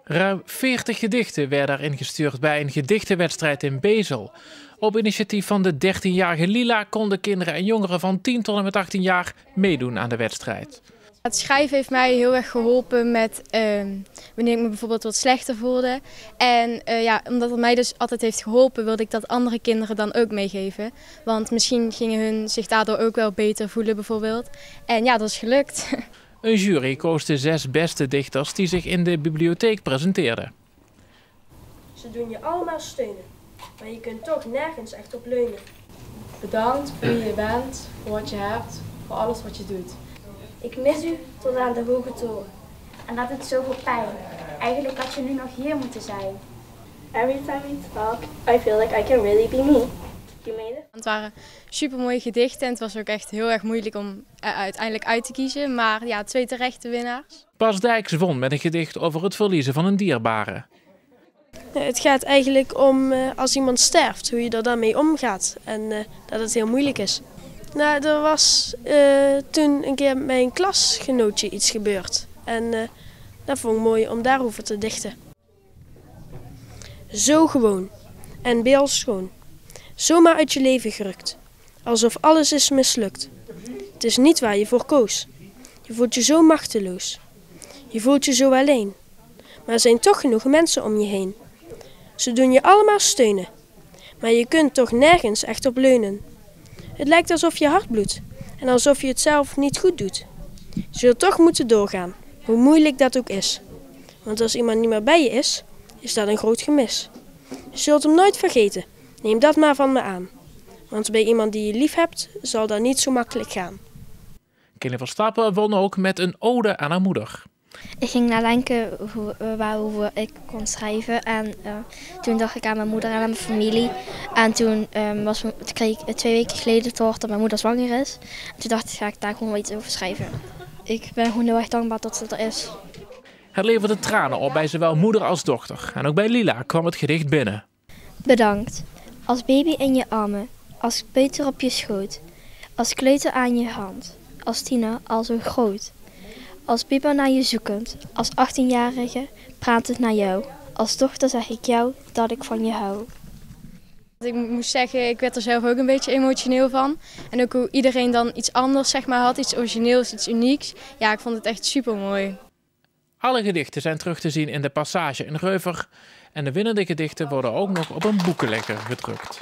Ruim 40 gedichten werden erin gestuurd bij een gedichtenwedstrijd in Bezel. Op initiatief van de 13-jarige Lila konden kinderen en jongeren van 10 tot en met 18 jaar meedoen aan de wedstrijd. Het schrijven heeft mij heel erg geholpen met wanneer ik me bijvoorbeeld wat slechter voelde. En omdat het mij dus altijd heeft geholpen, wilde ik dat andere kinderen dan ook meegeven. Want misschien gingen hun zich daardoor ook wel beter voelen bijvoorbeeld. En ja, dat is gelukt. Een jury koos de 6 beste dichters die zich in de bibliotheek presenteerden. Ze doen je allemaal steunen, maar je kunt toch nergens echt op leunen. Bedankt voor wie je bent, voor wat je hebt, voor alles wat je doet. Ik mis u tot aan de hoge toren. En dat doet zoveel pijn. Eigenlijk had je nu nog hier moeten zijn. Every time we talk, I feel like I can really be me. You made it? Het waren supermooie gedichten en het was ook echt heel erg moeilijk om er uiteindelijk uit te kiezen. Maar ja, 2 terechte winnaars. Bas Dijks won met een gedicht over het verliezen van een dierbare. Het gaat eigenlijk om als iemand sterft, hoe je er dan mee omgaat en dat het heel moeilijk is. Nou, er was toen een keer met mijn klasgenootje iets gebeurd en dat vond ik mooi om daarover te dichten. Zo gewoon en beeldschoon, zomaar uit je leven gerukt, alsof alles is mislukt. Het is niet waar je voor koos, je voelt je zo machteloos, je voelt je zo alleen, maar er zijn toch genoeg mensen om je heen. Ze doen je allemaal steunen, maar je kunt toch nergens echt op leunen. Het lijkt alsof je hart bloedt en alsof je het zelf niet goed doet. Je zult toch moeten doorgaan, hoe moeilijk dat ook is. Want als iemand niet meer bij je is, is dat een groot gemis. Je zult hem nooit vergeten, neem dat maar van me aan. Want bij iemand die je lief hebt, zal dat niet zo makkelijk gaan. Kelly Verstappen won ook met een ode aan haar moeder. Ik ging nadenken waarover ik kon schrijven en toen dacht ik aan mijn moeder en aan mijn familie. En toen kreeg ik 2 weken geleden te horen dat mijn moeder zwanger is. En toen dacht ik, ga ik daar gewoon wel iets over schrijven. Ik ben gewoon heel erg dankbaar dat ze er is. Het leverde tranen op bij zowel moeder als dochter. En ook bij Lila kwam het gedicht binnen. Bedankt. Als baby in je armen, als peuter op je schoot, als kleuter aan je hand, als tiener al zo groot. Als puber naar je zoekend, als 18-jarige pratend naar jou. Als dochter zeg ik jou dat ik van je hou. Ik moest zeggen, ik werd er zelf ook een beetje emotioneel van. En ook hoe iedereen dan iets anders had, iets origineels, iets unieks. Ja, ik vond het echt super mooi. Alle gedichten zijn terug te zien in de Passage in Reuver. En de winnende gedichten worden ook nog op een boekenlegger gedrukt.